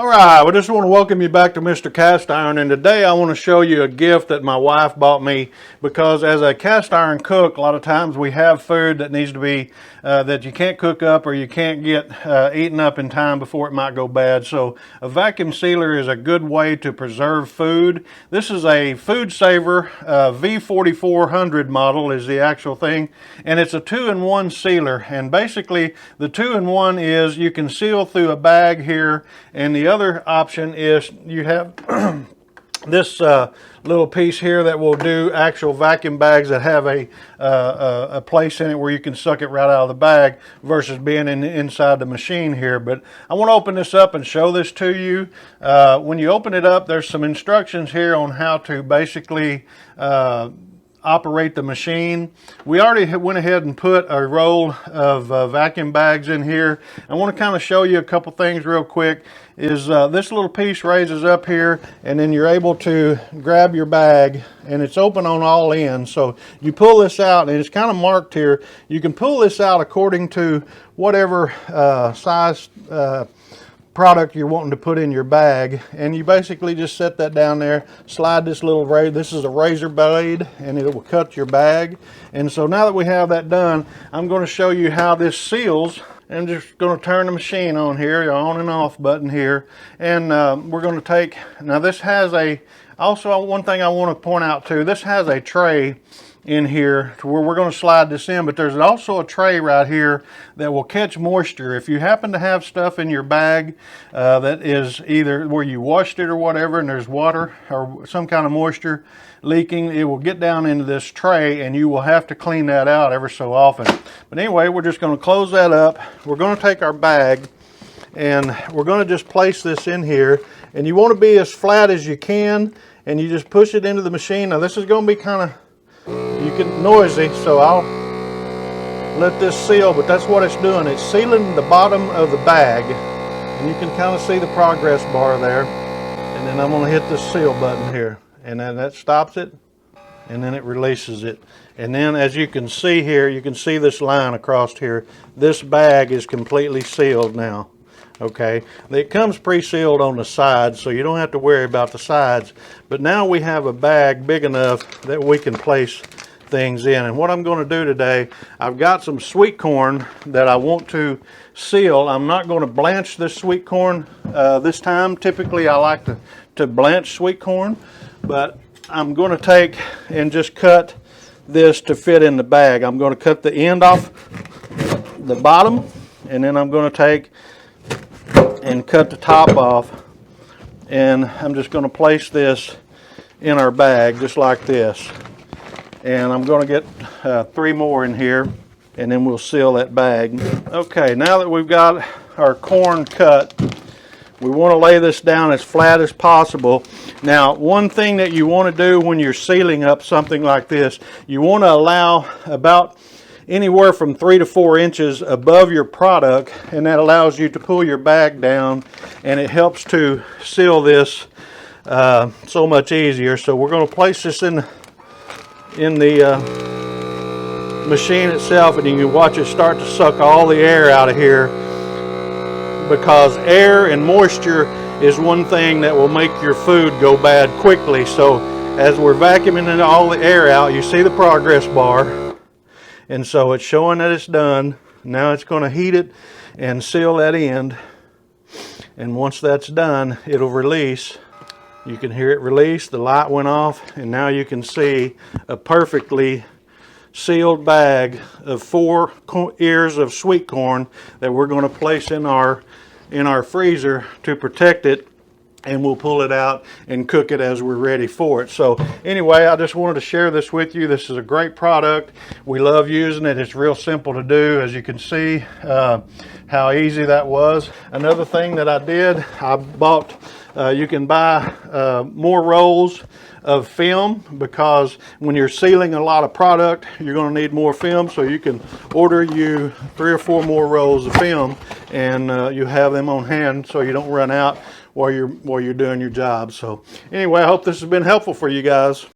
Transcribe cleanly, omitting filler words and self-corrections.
All right, we just want to welcome you back to Mr. Cast Iron, and today I want to show you a gift that my wife bought me because as a cast iron cook, a lot of times we have food that needs to be, that you can't cook up or you can't get eaten up in time before it might go bad. So a vacuum sealer is a good way to preserve food. This is a Food Saver V4400 model is the actual thing, and it's a 2-in-1 sealer. And basically the 2-in-1 is you can seal through a bag here, and the other option is you have this little piece here that will do actual vacuum bags that have a place in it where you can suck it right out of the bag versus being inside the machine here. But I want to open this up and show this to you. When you open it up, there's some instructions here on how to basically operate the machine. We already went ahead and put a roll of vacuum bags in here. I want to kind of show you a couple things real quick. Is this little piece raises up here, and then you're able to grab your bag, and it's open on all ends. So you pull this out, and it's kind of marked here. You can pull this out according to whatever size product you're wanting to put in your bag, and you basically just set that down there, slide this little razor. This is a razor blade, and it will cut your bag. And so now that we have that done, I'm going to show you how this seals. I'm just going to turn the machine on here, the on and off button here, and we're going to take, now this has also one thing I want to point out too, this has a tray in here to where we're going to slide this in, but there's also a tray right here that will catch moisture. If you happen to have stuff in your bag that is either where you washed it or whatever, and there's water or some kind of moisture leaking, it will get down into this tray, and you will have to clean that out ever so often. But anyway, we're just going to close that up. We're going to take our bag, and we're going to just place this in here, and you want to be as flat as you can, and you just push it into the machine. Now this is going to be kind of noisy, so I'll let this seal, but that's what it's doing. It's sealing the bottom of the bag, and you can kind of see the progress bar there. And then I'm going to hit the seal button here, and then that stops it, and then it releases it. And then as you can see here, you can see this line across here. This bag is completely sealed now. Okay, it comes pre-sealed on the sides, so you don't have to worry about the sides. But now we have a bag big enough that we can place things in. And what I'm going to do today, I've got some sweet corn that I want to seal. I'm not going to blanch this sweet corn this time. Typically I like to blanch sweet corn, but I'm going to take and just cut this to fit in the bag. I'm going to cut the end off the bottom, and then I'm going to take and cut the top off, and I'm just going to place this in our bag just like this. And I'm going to get 3 more in here, and then we'll seal that bag. Okay, now that we've got our corn cut, we want to lay this down as flat as possible. Now, one thing that you want to do when you're sealing up something like this, you want to allow about anywhere from 3 to 4 inches above your product, and that allows you to pull your bag down, and it helps to seal this so much easier. So we're going to place this in the machine itself, and you can watch it start to suck all the air out of here, because air and moisture is one thing that will make your food go bad quickly. So as we're vacuuming all the air out, you see the progress bar. And so it's showing that it's done. Now it's going to heat it and seal that end. And once that's done, it'll release. You can hear it release. The light went off, and now you can see a perfectly sealed bag of 4 ears of sweet corn that we're going to place in our freezer to protect it. And we'll pull it out and cook it as we're ready for it. So anyway, I just wanted to share this with you. This is a great product. We love using it. It's real simple to do, as you can see how easy that was. Another thing that I did, I bought, you can buy more rolls of film, because when you're sealing a lot of product, you're going to need more film. So you can order you 3 or 4 more rolls of film, and you have them on hand so you don't run out while you're doing your job. So anyway, I hope this has been helpful for you guys.